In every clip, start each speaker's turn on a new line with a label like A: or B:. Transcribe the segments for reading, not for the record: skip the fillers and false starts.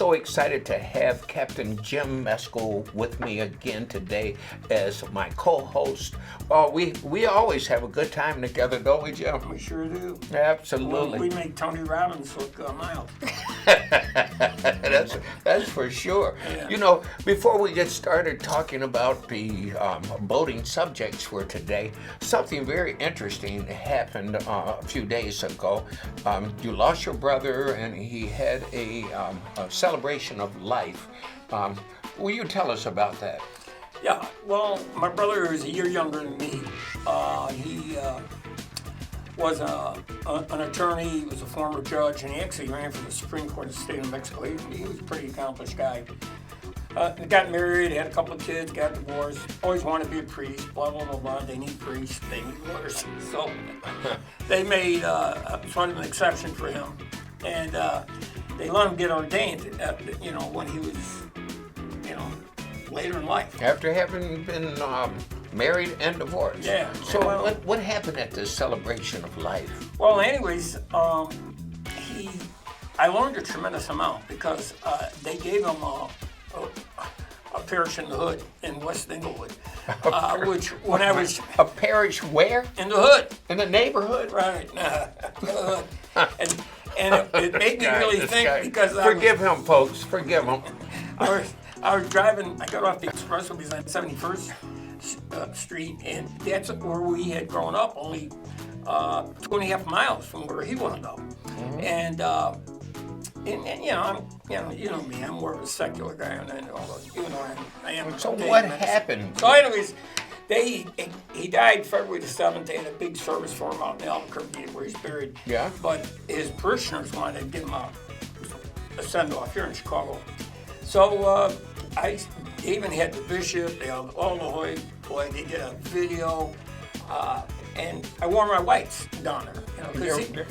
A: so excited to have Captain Jim Meskel with me again today as my co-host. We always have a good time together, don't we, Jim?
B: We sure do.
A: Absolutely.
B: We make Tony Robbins look mild.
A: That's for sure.
B: Yeah.
A: You know, before we get started talking about the boating subjects for today, something very interesting happened a few days ago. You lost your brother, and he had a celebration of life. Will you tell us about that?
B: Yeah, well, my brother is a year younger than me. He was an attorney, he was a former judge, and he actually ran for the Supreme Court of the state of Mexico. He was a pretty accomplished guy. He got married, had a couple of kids, got divorced, always wanted to be a priest, blah, blah, blah, blah. They need priests, they need lawyers. So they made sort of an exception for him. And they let him get ordained, when he was, later in life.
A: After having been married and divorced.
B: Yeah.
A: So what happened at this celebration of life?
B: Well, anyways, I learned a tremendous amount because they gave him a parish in the hood in West Inglewood, which when I was...
A: A parish where?
B: In the hood.
A: In the neighborhood?
B: Right. And it made me really think because
A: Forgive him, folks. Forgive him.
B: I was driving, I got off the expressway because on 71st Street, and that's where we had grown up, only 2.5 miles from where he wound up. Mm-hmm. And you know me, I'm more of a secular guy, and I am.
A: So what happened?
B: So anyways, he died February the 7th. They had a big service for him out in Albuquerque where he's buried.
A: Yeah.
B: But his parishioners wanted to give him a send-off here in Chicago. So I even had the bishop, they had all the hoi polloi, they did a video, and I wore my whites down there.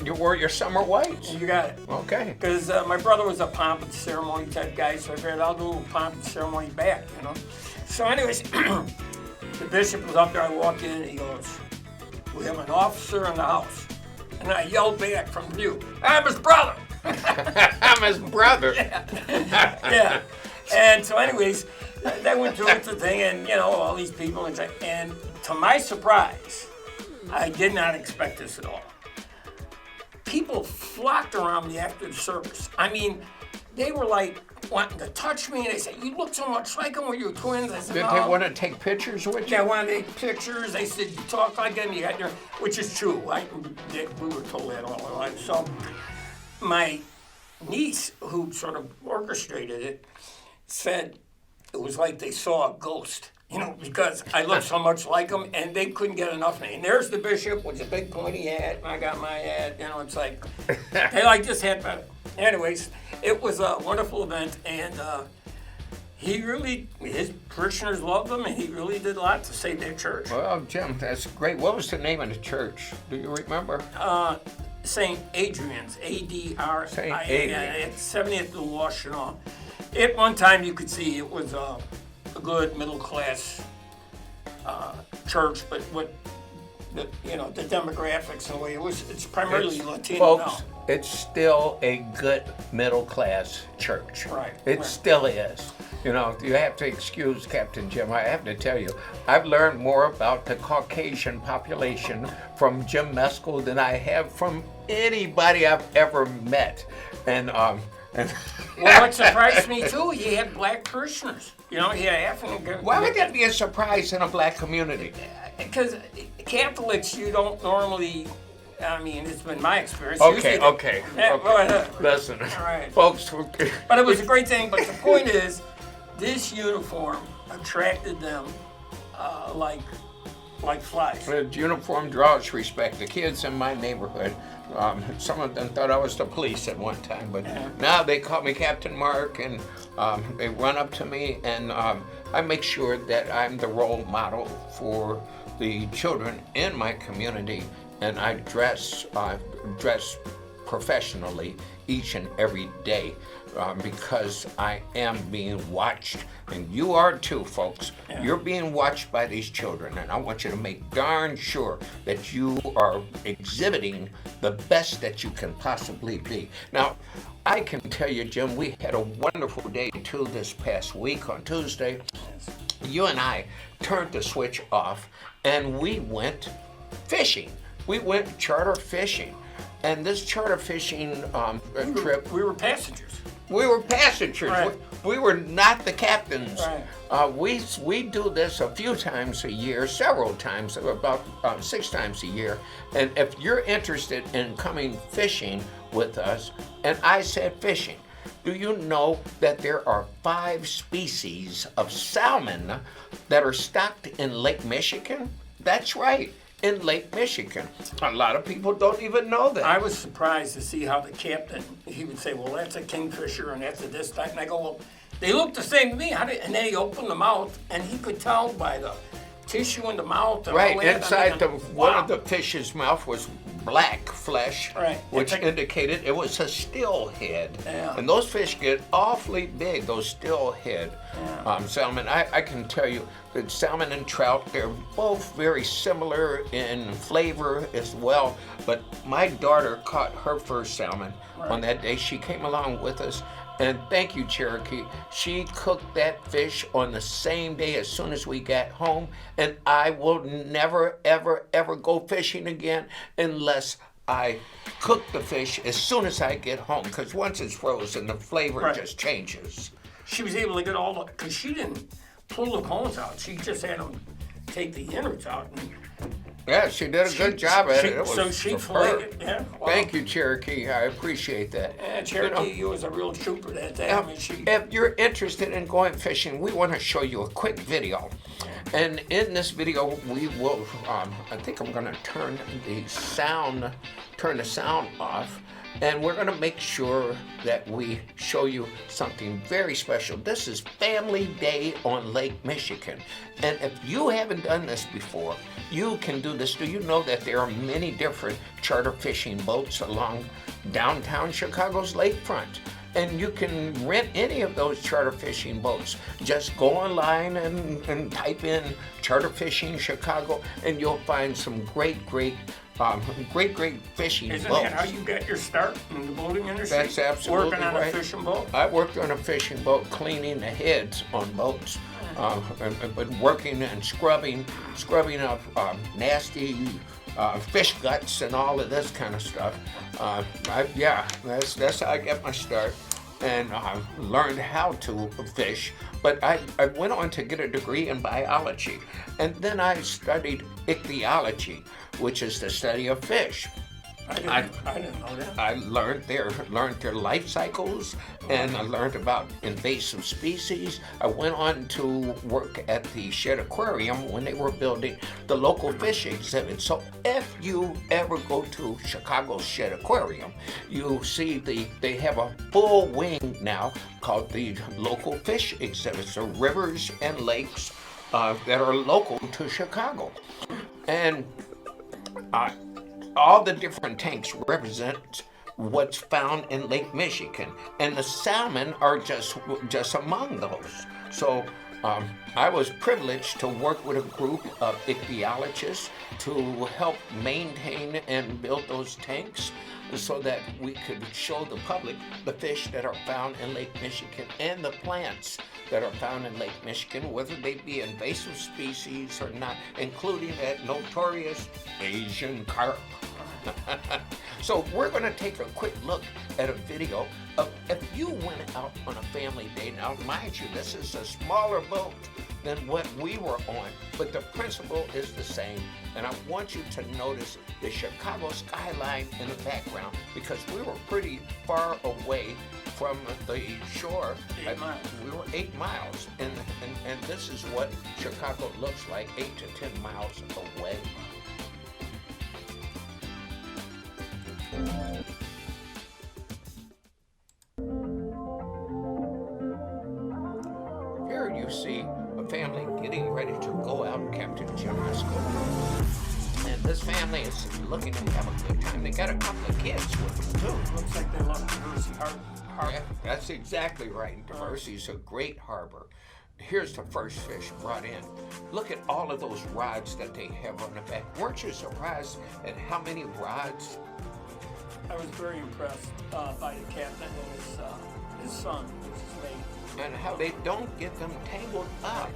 A: You wore your summer whites?
B: You got it.
A: Okay.
B: Because my brother was a pomp and ceremony type guy, so I figured I'll do a little pomp and ceremony back, So anyways, the bishop was up there, I walk in, and he goes, "We have an officer in the house." And I yelled back from the view, "I'm his brother!"
A: I'm his brother.
B: Yeah. And so anyways, they went through the thing, and all these people, and to my surprise, I did not expect this at all. People flocked around me after the service. I mean, they were like wanting to touch me, and they said, "You look so much like him when you were twins." I said,
A: Did they want to take pictures with you?
B: They wanted to take pictures. They said, "You talk like him, you got your," which is true. We were told that all our life. So my niece, who sort of orchestrated it, said it was like they saw a ghost, because I looked so much like him, and they couldn't get enough of me. And there's the bishop with a big pointy hat, and I got my hat, it's like, they like this hat better. Anyways, it was a wonderful event, and his parishioners loved him, and he really did a lot to save their church.
A: Well, Jim, that's great. What was the name of the church? Do you remember?
B: St. Adrian's, A-D-R-I-A.
A: St. Adrian.
B: At 70th and Washington. At one time, you could see it was a good middle-class church, but what the demographics and the way it's primarily Latino
A: folks,
B: now.
A: It's still a good middle-class church.
B: Right.
A: It still is. You have to excuse Captain Jim. I have to tell you, I've learned more about the Caucasian population from Jim Meskel than I have from anybody I've ever met. And
B: well, what surprised me too, he had black parishioners. He had African.
A: Why would that be a surprise in a black community?
B: Because Catholics, you don't normally. I mean, it's been my experience.
A: Okay.
B: Listen.
A: All
B: right.
A: Folks.
B: But it was a great thing. But the point is, this uniform attracted them like flies.
A: The uniform draws respect. The kids in my neighborhood, some of them thought I was the police at one time, but now they call me Captain Mark, and they run up to me, and I make sure that I'm the role model for the children in my community, and I dress professionally each and every day. because I am being watched, and you are too, folks.
B: Yeah.
A: You're being watched by these children, and I want you to make darn sure that you are exhibiting the best that you can possibly be. Now, I can tell you, Jim, we had a wonderful day too this past week on Tuesday. You and I turned the switch off, and we went fishing. We went charter fishing. And this charter fishing trip...
B: We were passengers.
A: We were passengers.
B: Right.
A: We were not the captains.
B: Right.
A: We do this a few times a year, several times, about 6 times a year. And if you're interested in coming fishing with us, and I said fishing, do you know that there are 5 species of salmon that are stocked in Lake Michigan? That's right, in Lake Michigan. A lot of people don't even know that.
B: I was surprised to see how the captain, he would say, well, that's a kingfisher and that's a this type. And I go, well, they look the same to me. And then he opened the mouth, and he could tell by the tissue in the mouth. And
A: right,
B: all that.
A: inside one
B: wow.
A: of the fish's mouth was black flesh,
B: right.
A: which indicated it was a steelhead.
B: Yeah.
A: And those fish get awfully big, those steelhead salmon. I can tell you that salmon and trout, they're both very similar in flavor as well. But my daughter caught her first salmon on that day. She came along with us. And thank you, Cherokee. She cooked that fish on the same day as soon as we got home. And I will never, ever, ever go fishing again unless I cook the fish as soon as I get home. Because once it's frozen, the flavor just changes.
B: She was able to get all the, because she didn't pull the bones out. She just had them take the innards out. And
A: yeah, she did a good job at it. It was
B: so she
A: superb.
B: filleted, yeah. Wow.
A: Thank you, Cherokee. I appreciate that.
B: Yeah, Cherokee, you was a real trooper that day. I mean,
A: if you're interested in going fishing, we want to show you a quick video. And in this video, we will, I think I'm going to turn the sound off. And we're going to make sure that we show you something very special. This is Family Day on Lake Michigan. And if you haven't done this before, you can do this. Do you know that there are many different charter fishing boats along downtown Chicago's lakefront? And you can rent any of those charter fishing boats. Just go online and type in charter fishing Chicago, and you'll find some great fishing
B: Isn't
A: boats.
B: that how you got your start in the boating industry?
A: That's absolutely
B: Working on
A: right.
B: a fishing boat?
A: I worked on a fishing boat, cleaning the heads on boats, but working and scrubbing up nasty fish guts and all of this kind of stuff. That's how I got my start. And learned how to fish, but I went on to get a degree in biology, and then I studied ichthyology, which is the study of fish.
B: I didn't know that.
A: I learned their life cycles, and I learned about invasive species. I went on to work at the Shed Aquarium when they were building the local fish exhibit. So if you ever go to Chicago's Shed Aquarium, you see they have a full wing now called the local fish exhibit. So rivers and lakes that are local to Chicago. And all the different tanks represent what's found in Lake Michigan, and the salmon are just among those. So I was privileged to work with a group of ichthyologists to help maintain and build those tanks so that we could show the public the fish that are found in Lake Michigan and the plants that are found in Lake Michigan, whether they be invasive species or not, including that notorious Asian carp. So we're going to take a quick look at a video of if you went out on a family day. Now, mind you, this is a smaller boat than what we were on, but the principle is the same. And I want you to notice the Chicago skyline in the background, because we were pretty far away from the shore.
B: 8 miles.
A: We were 8 miles, and this is what Chicago looks like 8 to 10 miles away. Here you see a family getting ready to go out Captain Generosco. And this family is looking to have a good time. They got a couple of kids with them too.
B: Looks like they love Jersey Harbor. harbor.
A: Yeah, that's exactly right. Diversity is a great harbor. Here's the first fish brought in. Look at all of those rods that they have on the back. Weren't you surprised at how many rods?
B: I was very impressed by the captain and his son, which is mate.
A: And how they don't get them tangled up.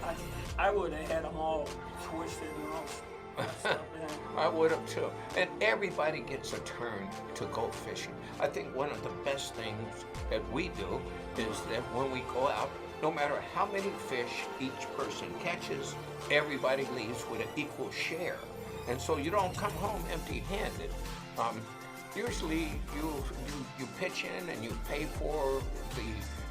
B: Yeah. I would have had them all twisted and all stuff. Yeah.
A: I would have too. And everybody gets a turn to go fishing. I think one of the best things that we do is that when we go out, no matter how many fish each person catches, everybody leaves with an equal share. And so you don't come home empty-handed. Usually you pitch in and you pay for the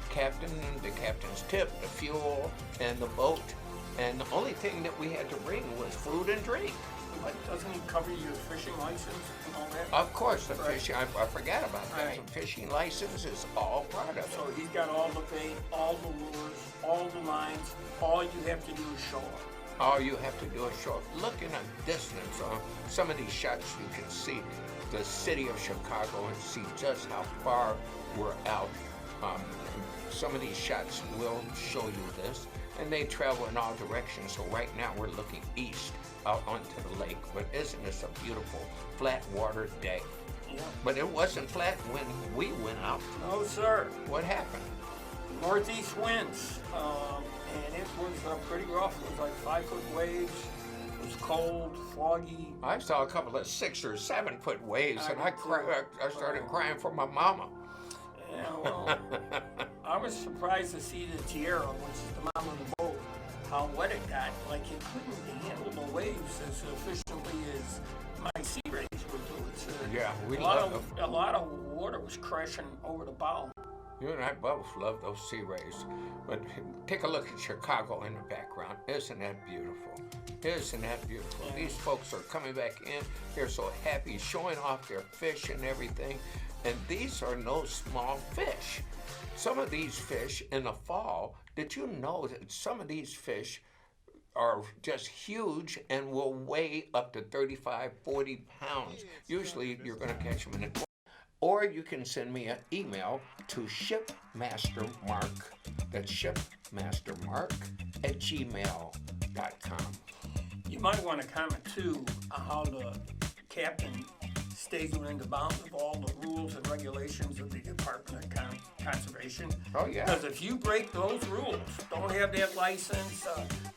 A: captain's tip, the fuel, and the boat. And the only thing that we had to bring was food and drink.
B: But doesn't he cover your fishing license and all that?
A: Of course, the fishing, I forgot about that.
B: Right.
A: The fishing license is all part of
B: So
A: it.
B: he's got all the bait, all the lures, all the lines. All you have to do is show up.
A: All you have to do is show up. Look in a distance on some of these shots, you can see the city of Chicago and see just how far we're out. Some of these shots will show you this, and they travel in all directions. So right now we're looking east out onto the lake. But isn't this a beautiful flat water day?
B: Yeah.
A: But it wasn't flat when we went out.
B: No, sir.
A: What happened?
B: Northeast winds, and it was pretty rough. It was like 5-foot waves. It was cold, foggy.
A: I saw a couple of 6 or 7 foot waves, and I started crying for my mama.
B: Yeah, well, I was surprised to see the Tierra, which is the mom of the boat, how wet it got. Like it couldn't handle the waves as efficiently as my sea rays would do it.
A: Yeah, we
B: a
A: love them.
B: A lot of water was crashing over the bow.
A: You and I both love those sea rays. But take a look at Chicago in the background. Isn't that beautiful? Isn't that beautiful?
B: Yeah.
A: These folks are coming back in. They're so happy, showing off their fish and everything. And these are no small fish. Some of these fish in the fall, did you know that some of these fish are just huge and will weigh up to 35, 40 pounds? Usually you're going to catch them in a 20. Or you can send me an email to shipmastermark, that's shipmastermark@gmail.com.
B: You might want to comment too on how the captain stays within the bounds of all the rules and regulations of the Department of Conservation.
A: Oh, yeah.
B: Because if you break those rules, don't have that license,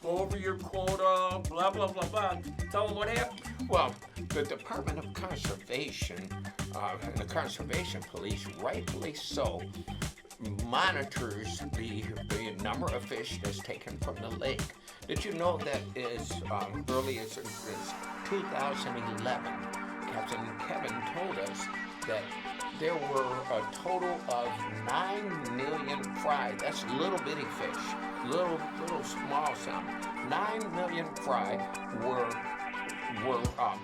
B: go over your quota, blah, blah, blah, blah, tell them what happened.
A: Well, the Department of Conservation and the Conservation Police, rightfully so, monitors the number of fish that's taken from the lake. Did you know that as early as 2011, Captain Kevin told us that there were a total of 9 million fry, that's little bitty fish, little small salmon, 9 million fry were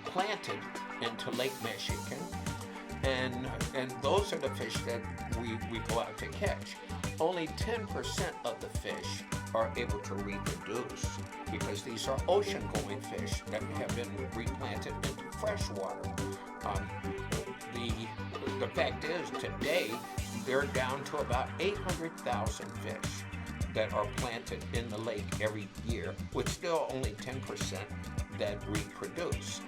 A: planted into Lake Michigan, and those are the fish that we go out to catch. Only 10% of the fish are able to reproduce because these are ocean-going fish that have been replanted into fresh water. The fact is, today, they're down to about 800,000 fish that are planted in the lake every year, with still only 10% that reproduce.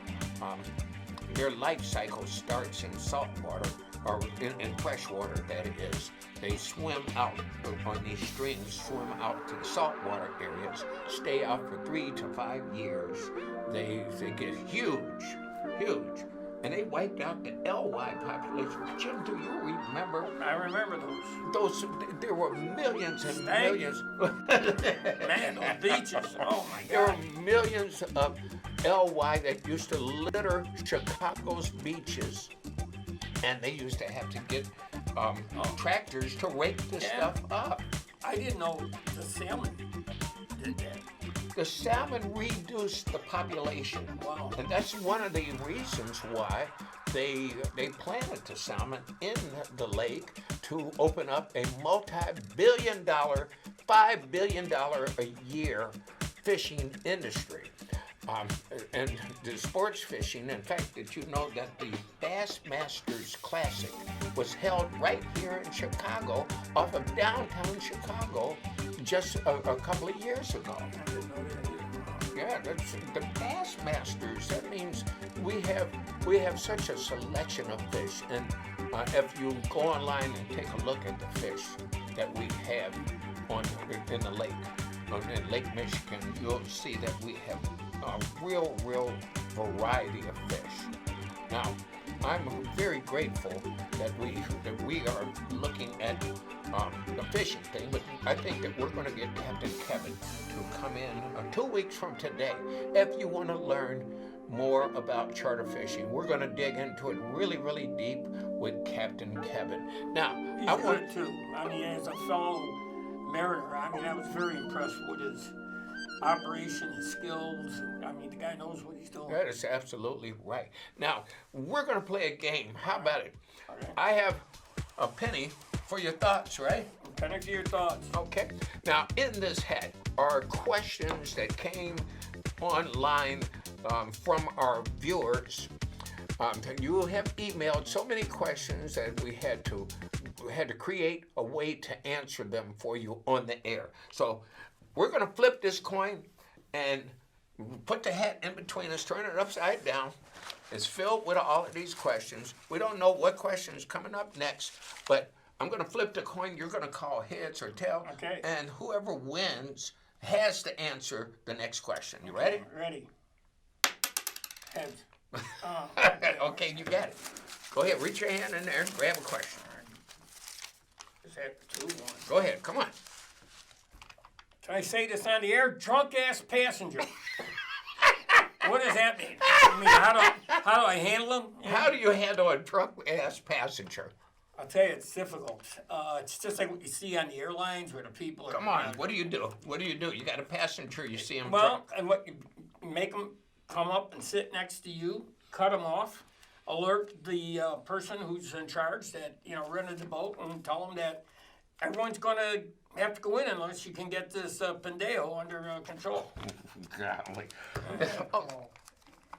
A: Their life cycle starts in salt water, or in fresh water, that is. They swim out on these streams, swim out to the saltwater areas, stay out for 3 to 5 years. They get huge, and they wiped out the LY population. Jim, do you remember?
B: I remember those.
A: There were millions and
B: Thank
A: millions.
B: Man, those beaches, oh my
A: There
B: God.
A: were millions of LY that used to litter Chicago's beaches, and they used to have to get tractors to rake this stuff up.
B: I didn't know the salmon did that.
A: The salmon reduced the population.
B: Wow.
A: And that's one of the reasons why they planted the salmon in the lake to open up a multi-billion-dollar, $5 billion a year fishing industry. Um, and the sports fishing, in fact, did you know that the Bassmasters Classic was held right here in Chicago, off of downtown Chicago, just a couple of years ago? Yeah, that's the Bassmasters. That means we have such a selection of fish, and if you go online and take a look at the fish that we have in the lake, in Lake Michigan, you'll see that we have a real variety of fish. Now, I'm very grateful that we are looking at the fishing thing, but I think that we're going to get Captain Kevin to come in 2 weeks from today. If you want to learn more about charter fishing, we're going to dig into it really deep with Captain Kevin. Now,
B: He's good too. I mean, as a fellow mariner, I mean, I was very impressed with his operation, his skills. I mean, the guy knows what he's doing.
A: That is absolutely right. Now, we're going to play a game. How about it?
B: Okay.
A: I have a penny for your thoughts, right?
B: Penny for your thoughts.
A: Okay. Now, in this hat are questions that came online from our viewers. You have emailed so many questions that we had to create a way to answer them for you on the air. So we're going to flip this coin and put the hat in between us, turn it upside down. It's filled with all of these questions. We don't know what question is coming up next, but I'm going to flip the coin. You're going to call heads or tails.
B: Okay.
A: And whoever wins has to answer the next question. You ready?
B: Ready. Heads.
A: Okay, you got it. Go ahead, reach your hand in there and grab a question.
B: Is that 2-1?
A: Go ahead, come on.
B: Can I say this on the air? Drunk ass passenger. What does that mean? I mean, how do I handle him?
A: How do you handle a drunk-ass passenger?
B: I'll tell you, it's difficult. It's just like what you see on the airlines where the people are...
A: Come on, what do you do? What do you do? You got a passenger, you see him
B: Well,
A: drunk.
B: and what you make them come up and sit next to you, cut them off, alert the person who's in charge that, rented the boat, and tell them that everyone's going to have to go in unless you can get this Pendeo under control.
A: Golly.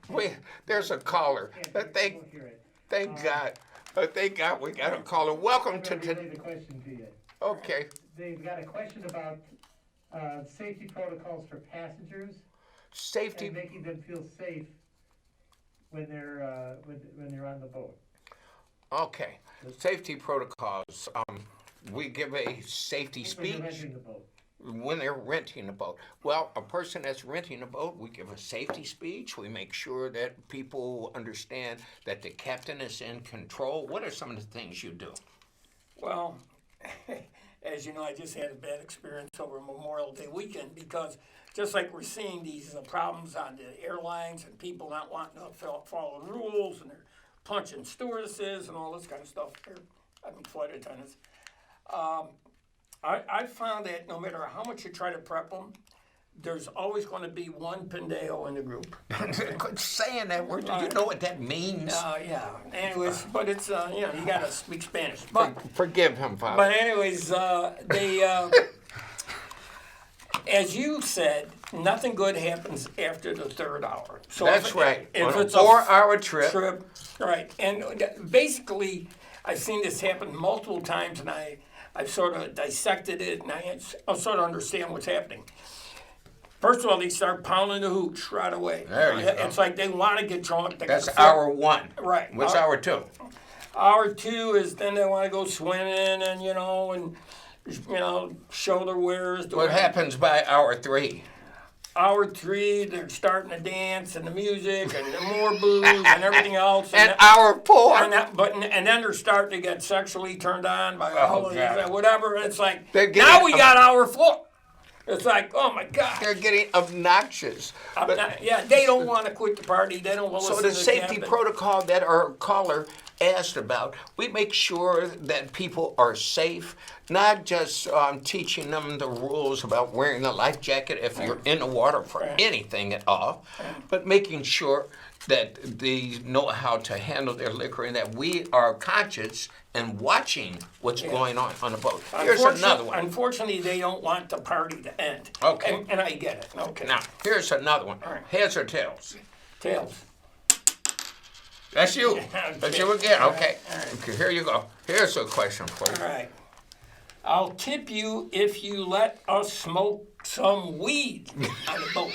A: Wait, there's a caller. Thank God. Thank God we got a caller. Welcome to
C: relay the question to you.
A: Okay.
C: They've got a question about safety protocols for passengers
A: Safety.
C: and making them feel safe when they're on the boat.
A: Okay. Safety protocols. We give a safety
C: When they're
A: speech
C: renting the boat.
A: when they're renting a boat. Well, a person that's renting a boat, we give a safety speech. We make sure that people understand that the captain is in control. What are some of the things you do?
B: Well, as you know, I just had a bad experience over Memorial Day weekend because just like we're seeing these problems on the airlines and people not wanting to follow the rules and they're punching stewardesses and all this kind of stuff, flight attendants. I found that no matter how much you try to prep them, there's always going to be one Pendeo in the group.
A: Quit saying that word. Do you know what that means?
B: Yeah. Anyways, but it's, you got to speak Spanish. But
A: Forgive him, Father.
B: But anyways, they, as you said, nothing good happens after the third hour. So
A: That's right.
B: If
A: On
B: it's
A: a 4-hour trip.
B: right. And basically, I've seen this happen multiple times, and I've sort of dissected it, and I sort of understand what's happening. First of all, they start pounding the hooch right away.
A: There you go.
B: It's like they want to get drunk.
A: That's hour one.
B: Right.
A: What's hour two?
B: Hour two is then they want to go swimming and, show their wares.
A: What happens by hour three?
B: Hour three, they're starting to dance and the music and the more booze and everything else.
A: And hour four?
B: And then they're starting to get sexually turned on by
A: God.
B: whatever. It's like,
A: They're getting
B: now we got hour four. It's like, oh my God.
A: They're getting obnoxious.
B: They don't want to quit the party. They don't want to
A: So
B: listen
A: the
B: to
A: safety
B: captain.
A: protocol that our caller asked about, we make sure that people are safe, not just teaching them the rules about wearing a life jacket if you're in the water for anything at all, but making sure that they know how to handle their liquor and that we are conscious and watching what's going on a boat. Here's another one.
B: Unfortunately, they don't want the party to end.
A: Okay.
B: And I get it. Okay.
A: Now, here's another one.
B: All right.
A: Heads or tails?
B: Tails.
A: That's you.
B: Okay.
A: That's you again.
B: All
A: Okay.
B: right. All right.
A: Okay, here you go. Here's a question for you.
B: All right. I'll tip you if you let us smoke some weed on the boat.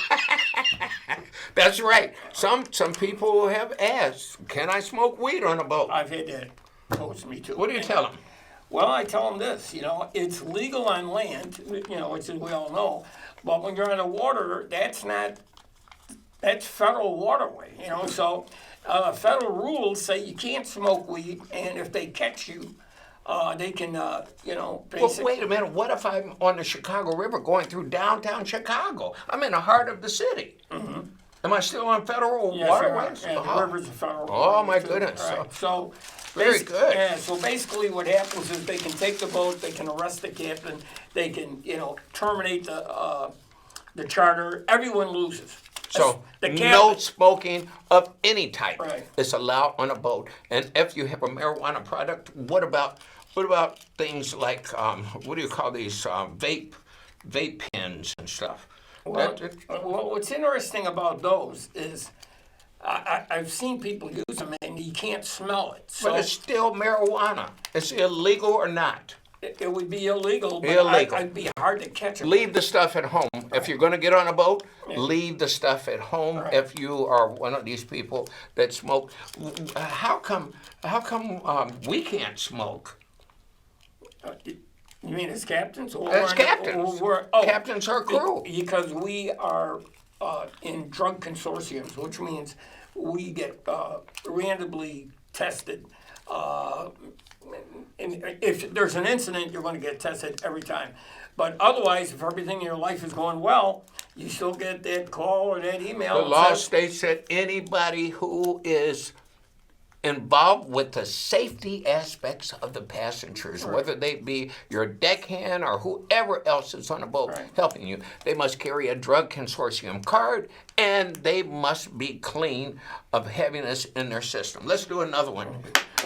A: That's right. Some people have asked, can I smoke weed on a boat?
B: I've had that posed to me too.
A: What do you tell them?
B: Well, I tell them this, it's legal on land, which we all know, but when you're on the water, that's federal waterway, so federal rules say you can't smoke weed, and if they catch you, they can,
A: Well,
B: basically.
A: wait a minute. What if I'm on the Chicago River going through downtown Chicago? I'm in the heart of the city. Mm-hmm. Am I still on federal waterways?
B: Yeah, the river's a federal
A: Oh, my
B: waterway, too.
A: goodness.
B: Right. So,
A: Very good.
B: Yeah, so basically what happens is they can take the boat, they can arrest the captain, they can, terminate the charter. Everyone loses.
A: So
B: The
A: no
B: captain-
A: smoking of any type
B: Right.
A: is allowed on a boat. And if you have a marijuana product, what about things like what do you call these vape pens and stuff?
B: Well, what's interesting about those is I've seen people use them and you can't smell it. So
A: But it's still marijuana. Is it illegal or not?
B: it would be illegal, but
A: Illegal.
B: I'd be hard to catch them.
A: Leave the stuff at home. If you're going to get on a boat, leave the stuff at home.
B: Right.
A: If you are one of these people that smoke, how come we can't smoke?
B: You mean as captains? Or
A: As captains. Captains are crew.
B: Because we are in drug consortiums, which means we get randomly tested. And if there's an incident, you're going to get tested every time. But otherwise, if everything in your life is going well, you still get that call or that email.
A: The
B: that
A: law
B: says-
A: states that anybody who is involved with the safety aspects of the passengers, whether they be your deckhand or whoever else is on a boat
B: Right.
A: helping you, they must carry a drug consortium card and they must be clean of having this in their system. Let's do another one.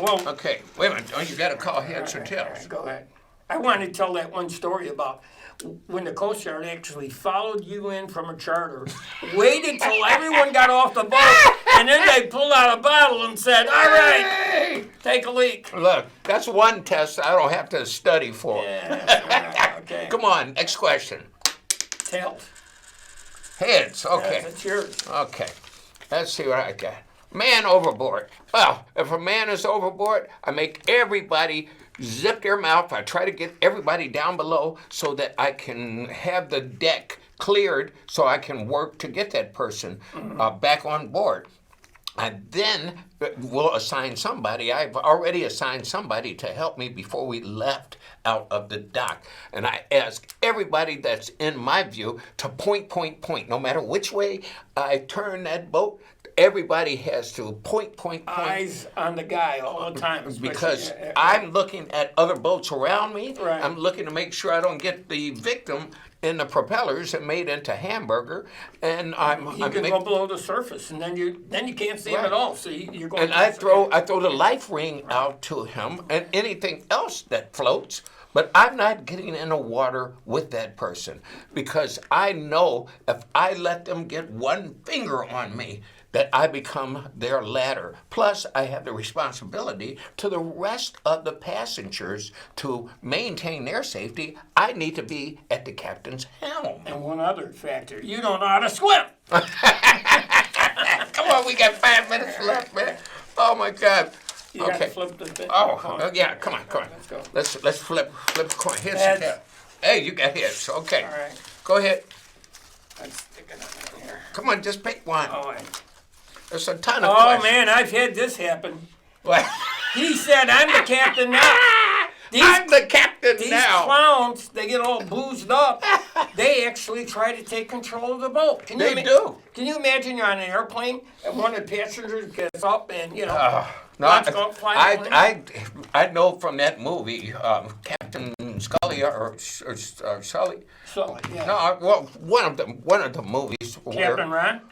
B: Well,
A: Okay, wait a minute. Oh, you got to call heads or tails.
B: Go ahead. I wanted to tell that one story about when the Coast Guard actually followed you in from a charter, waited till everyone got off the boat, and then they pulled out a bottle and said, all right,
A: Hey!
B: take a leak.
A: Look, that's one test I don't have to study for.
B: Yeah, okay.
A: Come on, next question.
B: Tails.
A: Heads, okay.
B: That's yours.
A: Okay, let's see what I got. Man overboard. Well, if a man is overboard, I make everybody zip their mouth. I try to get everybody down below so that I can have the deck cleared so I can work to get that person back on board. I then will assign somebody. I've already assigned somebody to help me before we left out of the dock. And I ask everybody that's in my view to point. No matter which way I turn that boat, everybody has to point.
B: Eyes on the guy all the time. especially-
A: Because
B: yeah,
A: I'm looking at other boats around me.
B: Right.
A: I'm looking to make sure I don't get the victim in the propellers and made into hamburger. And
B: you
A: I'm
B: can
A: make-
B: go below the surface, and then you can't see him
A: Right.
B: at all. So you're going.
A: And I throw the life ring out to him and anything else that floats. But I'm not getting in the water with that person because I know if I let them get one finger on me, that I become their ladder. Plus, I have the responsibility to the rest of the passengers to maintain their safety. I need to be at the captain's helm.
B: And one other factor, you don't know how to swim.
A: Come on, we got 5 minutes left, man. Oh my God.
B: You got to
A: Okay.
B: flip the thing.
A: Oh, yeah, come on.
B: Let's go.
A: Let's flip the coin. Here's
B: Heads.
A: the tap. Hey, you got hits. Okay.
B: All right.
A: Go ahead.
B: Let's stick it in here.
A: Come on, just pick one.
B: All right.
A: There's a ton of
B: Oh
A: questions.
B: man, I've had this happen.
A: What?
B: He said, "I'm the captain now."
A: I'm the captain
B: These
A: now.
B: clowns, they get all boozed up. They actually try to take control of the boat. Can
A: They do.
B: Can you imagine you're on an airplane and one of the passengers gets up and
A: No,
B: Let's go fly away.
A: I know from that movie, Captain Scully or Sully.
B: so yeah.
A: No, well, one of the movies.
B: Captain Ron.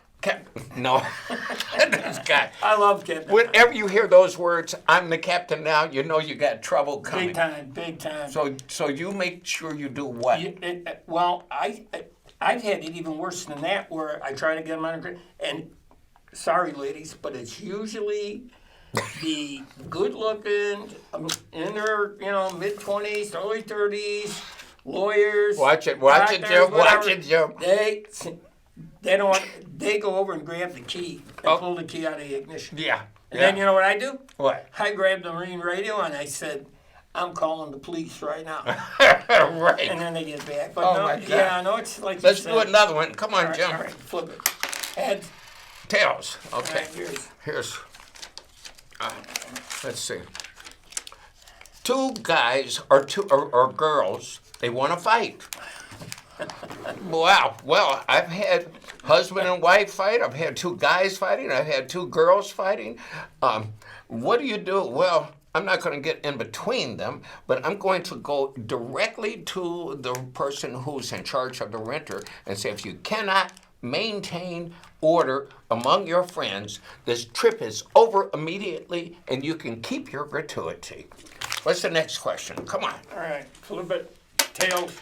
A: No, this guy.
B: I love Captain.
A: Whenever you hear those words, "I'm the captain now," you know you got trouble coming.
B: Big time.
A: So you make sure you do what?
B: Well, I've had it even worse than that, where I try to get them on and sorry, ladies, but it's usually the good-looking, in their mid-20s, early 30s, lawyers.
A: Watch it, Jim. Watch it, Jim.
B: They don't want. They go over and grab the key and pull the key out of the ignition.
A: Yeah.
B: And then you know what I do?
A: What?
B: I grabbed the Marine radio and I said, "I'm calling the police right now."
A: Right.
B: And then they get back. But
A: Oh, my God.
B: yeah, no, it's like.
A: Let's do another one. Come on,
B: All right,
A: Jim.
B: all right, flip it. Heads.
A: Tails. Okay.
B: All right,
A: Here's. Let's see. Two guys or girls. They want to fight. Wow. Well, I've had husband and wife fight. I've had two guys fighting. I've had two girls fighting. What do you do? Well, I'm not going to get in between them, but I'm going to go directly to the person who's in charge of the renter and say, if you cannot maintain order among your friends, this trip is over immediately and you can keep your gratuity. What's the next question? Come on.
B: All right, flip it. Tails.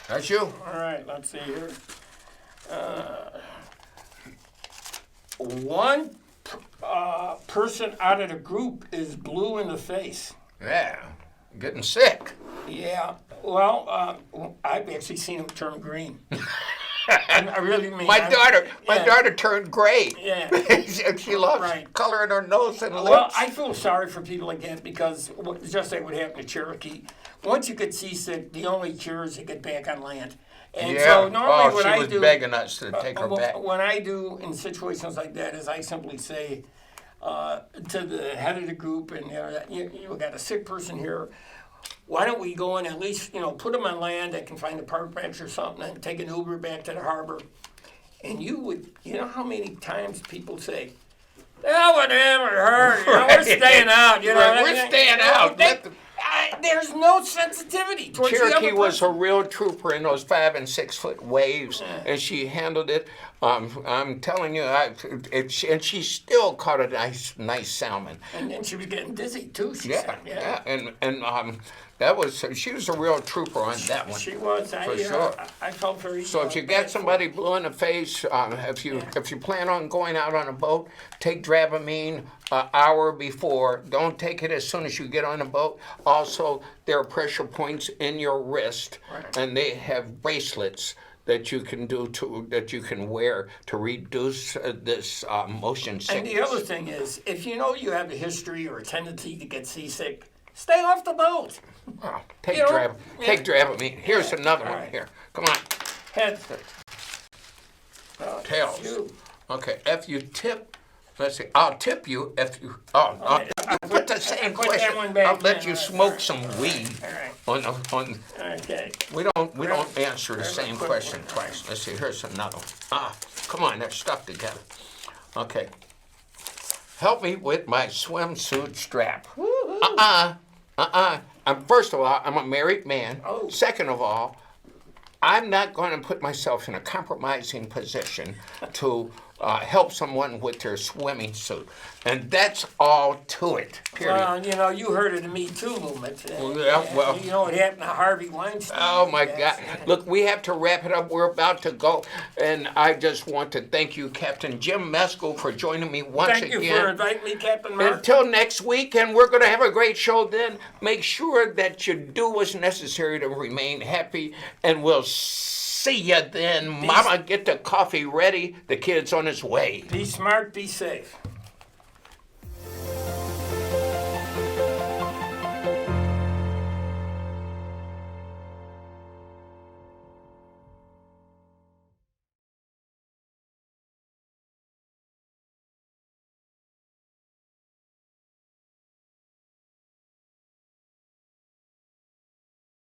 A: That's you.
B: All right, let's see here. One person out of the group is blue in the face.
A: Yeah. Getting sick.
B: Yeah. Well, I've actually seen him turn green. I really mean.
A: My daughter turned gray.
B: Yeah.
A: She lost
B: Right.
A: color in her nose and lips.
B: Well, I feel sorry for people like that because just like what happened to Cherokee. Once you get seasick, the only cure is to get back on land. And
A: yeah.
B: so normally what
A: she
B: I
A: was
B: do,
A: begging us to take her back.
B: What I do in situations like that is I simply say to the head of the group, and you got a sick person here. Why don't we go in at least, put them on land? I can find a park bench or something and take an Uber back to the harbor. And you know how many times people say, "Hell with him or her, we're staying out."
A: Right, we're staying out.
B: There's no sensitivity towards the other
A: Cherokee was a
B: person.
A: real trooper in those 5 and 6 foot waves, and she handled it. I'm telling you, and she still caught a nice salmon.
B: And then she was getting dizzy too. She
A: Yeah,
B: said,
A: yeah, and she was a real trooper on that one.
B: She was.
A: For sure.
B: I felt very.
A: So if you get somebody blue in the face, if you plan on going out on a boat, take Dramamine an hour before. Don't take it as soon as you get on a boat. Also, there are pressure points in your wrist, and they have bracelets that you can wear to reduce this motion sickness.
B: And the other thing is, if you know you have a history or a tendency to get seasick, stay off the boat.
A: Well, take Dramamine. Here's another one.
B: right.
A: Here, come on.
B: Head.
A: Tails.
B: You.
A: Okay, if you tip, let's see, I'll tip you if you, put the same
B: put that
A: question.
B: one back
A: I'll let
B: then,
A: you
B: all right,
A: smoke some weed
B: All
A: on,
B: Okay.
A: we don't answer the same
B: quick
A: question
B: one.
A: twice. Let's see, here's another one. Come on, they're stuck together. Okay. Help me with my swimsuit strap. First of all, I'm a married man.
B: Oh.
A: Second of all, I'm not going to put myself in a compromising position to help someone with their swimming suit. And that's all to it, period.
B: Well, you heard of the Me Too movement.
A: Yeah, well.
B: You know what happened to Harvey Weinstein?
A: Oh, my God. Look, we have to wrap it up. We're about to go. And I just want to thank you, Captain Jim Meskel, for joining me once again.
B: Thank you for inviting me, Captain Mark.
A: Until next week, and we're going to have a great show then. Make sure that you do what's necessary to remain happy, and we'll see you then. Mama, get the coffee ready. The kid's on his way.
B: Be smart, be safe.